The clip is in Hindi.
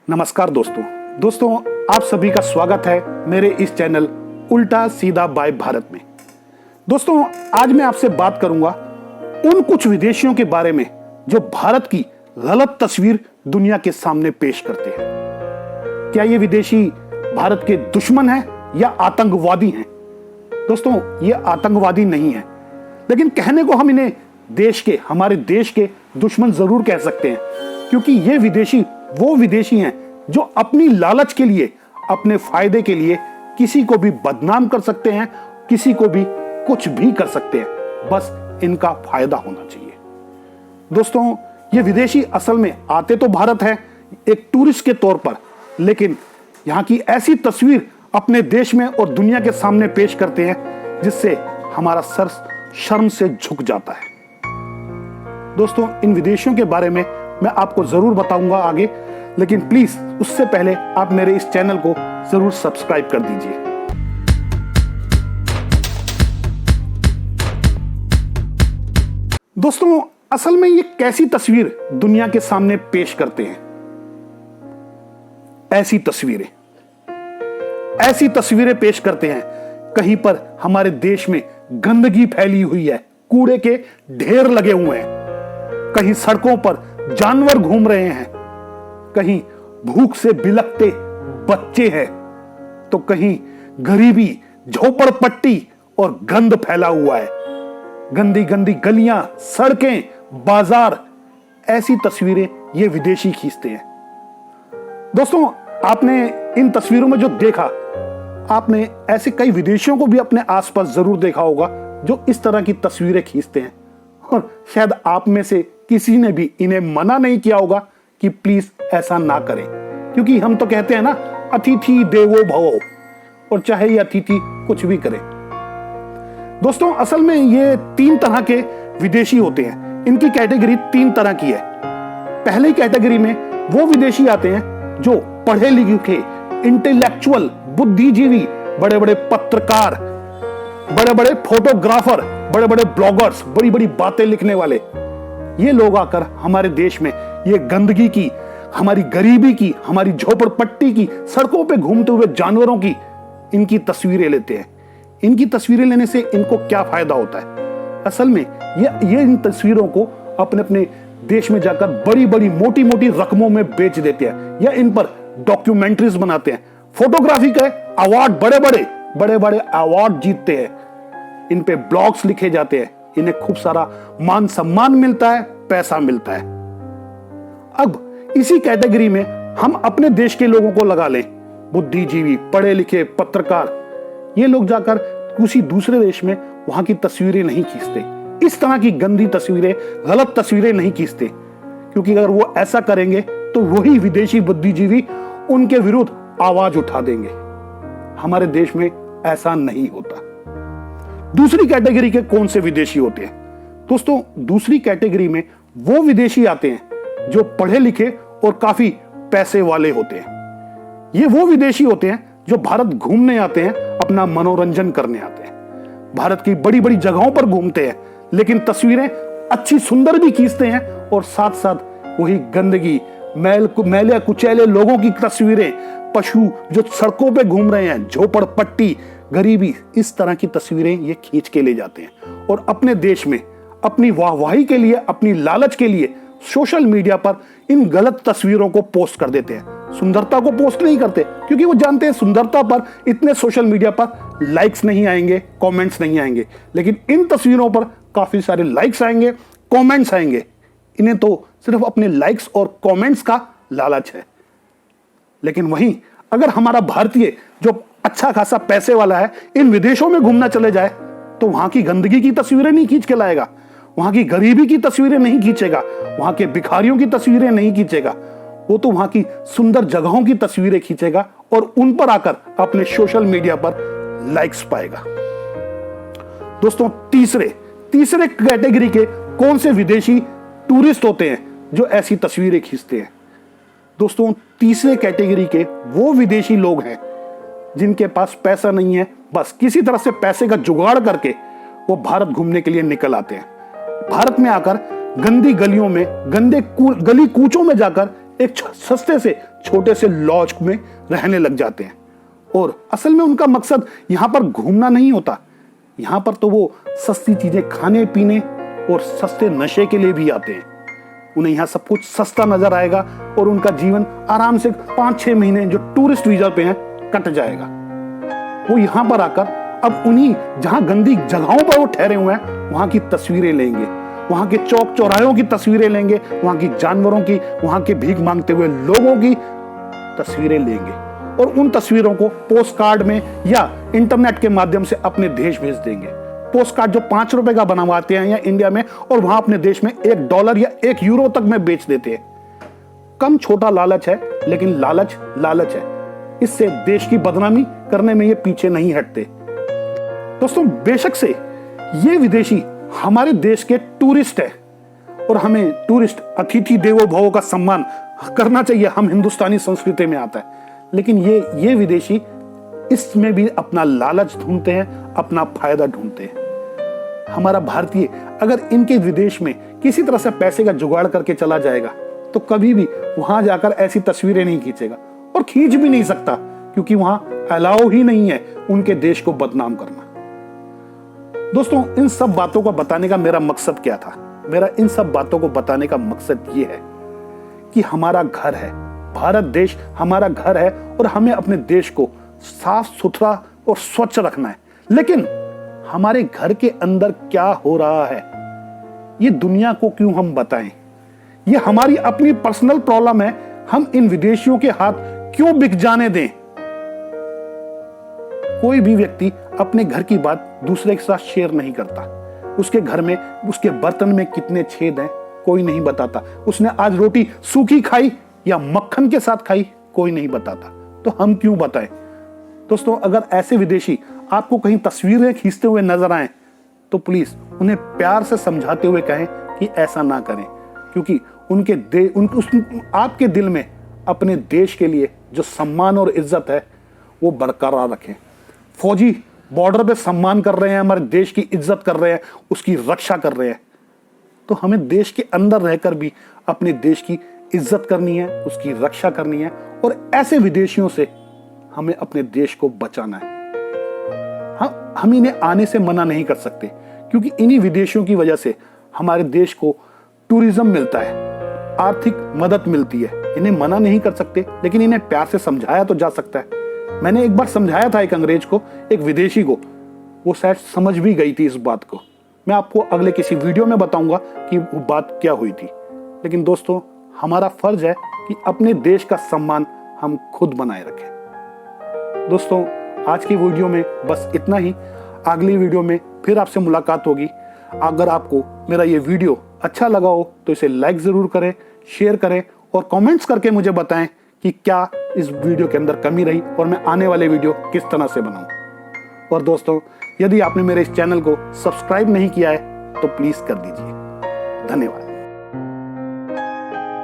नमस्कार दोस्तों आप सभी का स्वागत है मेरे इस चैनल उल्टा सीधा बाय भारत में। दोस्तों आज मैं आपसे बात करूंगा उन कुछ विदेशियों के बारे में जो भारत की गलत तस्वीर दुनिया के सामने पेश करते हैं। क्या ये विदेशी भारत के दुश्मन हैं या आतंकवादी हैं? दोस्तों ये आतंकवादी नहीं है, लेकिन कहने को हम इन्हें हमारे देश के दुश्मन जरूर कह सकते हैं, क्योंकि ये विदेशी वो विदेशी हैं जो अपनी लालच के लिए, अपने फायदे के लिए किसी को भी बदनाम कर सकते हैं, किसी को भी कुछ भी कर सकते हैं, बस इनका फायदा होना चाहिए। दोस्तों ये विदेशी असल में आते तो भारत है एक टूरिस्ट के तौर पर, लेकिन यहां की ऐसी तस्वीर अपने देश में और दुनिया के सामने पेश करते हैं जिससे हमारा सर शर्म से झुक जाता है। दोस्तों इन विदेशियों के बारे में मैं आपको जरूर बताऊंगा आगे, लेकिन प्लीज उससे पहले आप मेरे इस चैनल को जरूर सब्सक्राइब कर दीजिए। दोस्तों असल में ये कैसी तस्वीर दुनिया के सामने पेश करते हैं? ऐसी तस्वीरें पेश करते हैं कहीं पर हमारे देश में गंदगी फैली हुई है, कूड़े के ढेर लगे हुए हैं, कहीं सड़कों पर जानवर घूम रहे हैं, कहीं भूख से बिलखते बच्चे हैं, तो कहीं गरीबी, झोपड़पट्टी और गंद फैला हुआ है, गंदी गंदी गलियां, सड़कें, बाजार। ऐसी तस्वीरें ये विदेशी खींचते हैं। दोस्तों आपने इन तस्वीरों में जो देखा, आपने ऐसे कई विदेशियों को भी अपने आसपास जरूर देखा होगा जो इस तरह की तस्वीरें खींचते हैं, और शायद आप में से किसी ने भी इन्हें मना नहीं किया होगा कि प्लीज ऐसा ना करें, क्योंकि हम तो कहते हैं ना, अतिथि देवो भव, और चाहे ये अतिथि कुछ भी करे। दोस्तों असल में ये 3 तरह के विदेशी होते हैं। इनकी कैटेगरी 3 तरह की है। पहली कैटेगरी में वो विदेशी आते हैं जो पढ़े लिखे, इंटेलेक्चुअल, बुद्धिजीवी, बड़े बड़े पत्रकार, बड़े बड़े फोटोग्राफर, बड़े बड़े ब्लॉगर्स, बड़ी बड़ी बातें लिखने वाले, ये लोग आकर हमारे देश में ये गंदगी की, हमारी गरीबी की, हमारी झोपड़पट्टी की, सड़कों पे घूमते हुए जानवरों की इनकी तस्वीरें लेते हैं। इनकी तस्वीरें लेने से इनको क्या फायदा होता है? असल में ये इन तस्वीरों को अपने अपने देश में जाकर बड़ी बड़ी मोटी मोटी रकमों में बेच देते हैं, या इन पर डॉक्यूमेंट्रीज बनाते हैं। फोटोग्राफी के अवार्ड, बड़े बड़े अवार्ड जीतते हैं, इन पे ब्लॉग्स लिखे जाते हैं, इन्हें खूब सारा मान सम्मान मिलता है, पैसा मिलता है। अब इसी कैटेगरी में हम अपने देश के लोगों को लगा लें, बुद्धिजीवी, पढ़े लिखे, पत्रकार। ये लोग जाकर किसी दूसरे देश में वहां की तस्वीरें नहीं खींचते, इस तरह की गंदी तस्वीरें, गलत तस्वीरें नहीं खींचते, क्योंकि अगर वो ऐसा करेंगे तो वही विदेशी बुद्धिजीवी उनके विरुद्ध आवाज उठा देंगे। हमारे देश में ऐसा नहीं होता। दूसरी कैटेगरी के कौन से विदेशी होते हैं? दोस्तों दूसरी कैटेगरी में वो विदेशी आते हैं जो पढ़े लिखे और काफी पैसे वाले होते हैं। ये वो विदेशी होते हैं जो भारत घूमने आते हैं, अपना मनोरंजन करने आते हैं, भारत की बड़ी बड़ी जगहों पर घूमते हैं, लेकिन तस्वीरें अच्छी सुंदर भी खींचते हैं, और साथ साथ वही गंदगी, मैले कुचैले लोगों की तस्वीरें, पशु जो सड़कों पे घूम रहे हैं, झोपड़पट्टी, गरीबी, इस तरह की तस्वीरें ये खींच के ले जाते हैं, और अपने देश में अपनी वाहवाही के लिए, अपनी लालच के लिए सोशल मीडिया पर इन गलत तस्वीरों को पोस्ट कर देते हैं। सुंदरता को पोस्ट नहीं करते, क्योंकि वो जानते हैं सुंदरता पर इतने सोशल मीडिया पर लाइक्स नहीं आएंगे, कमेंट्स नहीं आएंगे, लेकिन इन तस्वीरों पर काफी सारे लाइक्स आएंगे, कमेंट्स आएंगे। इन्हें तो सिर्फ अपने लाइक्स और कमेंट्स का लालच है। लेकिन वहीं अगर हमारा भारतीय जो अच्छा खासा पैसे वाला है इन विदेशों में घूमना चले जाए, तो वहां की गंदगी की तस्वीरें नहीं खींच के लाएगा, वहां की गरीबी की तस्वीरें नहीं खींचेगा, वहां के भिखारियों की तस्वीरें नहीं खींचेगा, वो तो वहां की सुंदर जगहों की तस्वीरें खींचेगा और उन पर आकर अपने सोशल मीडिया पर लाइक्स पाएगा। दोस्तों तीसरे कैटेगरी के कौन से विदेशी टूरिस्ट होते हैं जो ऐसी तस्वीरें खींचते हैं? दोस्तों तीसरे कैटेगरी के वो विदेशी लोग हैं जिनके पास पैसा नहीं है, बस किसी तरह से पैसे का जुगाड़ करके वो भारत घूमने के लिए निकल आते हैं। भारत में आकर गंदी गलियों में, गंदे गली कूचों में जाकर एक सस्ते से छोटे से लॉज में रहने लग जाते हैं। और असल में उनका मकसद यहां पर घूमना नहीं होता, यहां पर तो वो सस्ती चीजें खाने पीने और सस्ते नशे के लिए भी आते हैं। उन्हें यहां सब कुछ सस्ता नजर आएगा और उनका जीवन आराम से 5-6 महीने जो टूरिस्ट वीजा पे हैं कट जाएगा। वो यहां पर आकर अब उन्हीं जहां गंदी जगहों पर वो ठहरे हुए हैं वहां की तस्वीरें लेंगे, वहां के चौक चौराहों की तस्वीरें लेंगे, वहां की जानवरों की, वहां के भीख मांगते हुए लोगों की तस्वीरें लेंगे और उन तस्वीरों को पोस्ट कार्ड में या इंटरनेट के माध्यम से अपने देश भेज देंगे। पोस्ट कार्ड जो 5 रुपए का बनवाते हैं या इंडिया में और वहां अपने देश में $1 या €1 तक में बेच देते हैं। कम छोटा लालच है, लेकिन लालच लालच है। इससे देश की बदनामी करने में ये पीछे नहीं हटते। दोस्तों, बेशक से ये विदेशी हमारे देश के टूरिस्ट है और हमें टूरिस्ट अतिथि देवो भव का सम्मान करना चाहिए, हम हिंदुस्तानी संस्कृति में आता है। लेकिन ये विदेशी इसमें भी अपना लालच ढूंढते हैं, अपना फायदा ढूंढते हैं। हमारा भारतीय अगर इनके विदेश में किसी तरह से पैसे का जुगाड़ करके चला जाएगा तो कभी भी वहां जाकर ऐसी तस्वीरें नहीं खींचेगा और खींच भी नहीं सकता, क्योंकि वहां अलाउ ही नहीं है उनके देश को बदनाम करना। दोस्तों, इन सब बातों को बताने का मेरा मकसद क्या था? मेरा इन सब बातों को बताने का मकसद ये है कि हमारा घर है, भारत देश हमारा घर है और हमें अपने देश को साफ सुथरा और स्वच्छ रखना है। लेकिन हमारे घर के अंदर क्या हो रहा है ये दुनिया को क्यों हम बताएं? ये हमारी अपनी पर्सनल प्रॉब्लम है, हम इन विदेशियों के हाथ क्यों बिक जाने दें? कोई भी व्यक्ति अपने घर की बात दूसरे के साथ शेयर नहीं करता। उसके घर में उसके बर्तन में कितने छेद हैं कोई नहीं बताता। उसने आज रोटी सूखी खाई या मक्खन के साथ खाई कोई नहीं बताता। तो हम क्यों बताएं? दोस्तों, अगर ऐसे विदेशी आपको कहीं तस्वीरें खींचते हुए नजर आए तो प्लीज उन्हें प्यार से समझाते हुए कहें कि ऐसा ना करें, क्योंकि आपके दिल में अपने देश के लिए जो सम्मान और इज्जत है वो बरकरार रखें। फौजी बॉर्डर पे सम्मान कर रहे हैं, हमारे देश की इज्जत कर रहे हैं, उसकी रक्षा कर रहे हैं, तो हमें देश के अंदर रहकर भी अपने देश की इज्जत करनी है, उसकी रक्षा करनी है और ऐसे विदेशियों से हमें अपने देश को बचाना है। हम इन्हें आने से मना नहीं कर सकते, क्योंकि इन्हीं विदेशियों की वजह से हमारे देश को टूरिज्म मिलता है, आर्थिक मदद मिलती है। इन्हें मना नहीं कर सकते, लेकिन इन्हें प्यार से समझाया तो जा सकता है। मैंने एक बार समझाया था एक अंग्रेज को, एक विदेशी को, वो शायद समझ भी गई थी इस बात को। मैं आपको अगले किसी वीडियो में बताऊंगा कि वो बात क्या हुई थी। लेकिन दोस्तों, हमारा फर्ज है कि अपने देश का सम्मान हम खुद बनाए रखें। दोस्तों, आज की वीडियो में बस इतना ही। अगली वीडियो में फिर आपसे मुलाकात होगी। अगर आपको मेरा ये वीडियो अच्छा लगा हो तो इसे लाइक जरूर करें, शेयर करें और कमेंट्स करके मुझे बताएं कि क्या इस वीडियो के अंदर कमी रही और मैं आने वाले वीडियो किस तरह से बनाऊं। और दोस्तों, यदि आपने मेरे इस चैनल को सब्सक्राइब नहीं किया है तो प्लीज कर दीजिए। धन्यवाद।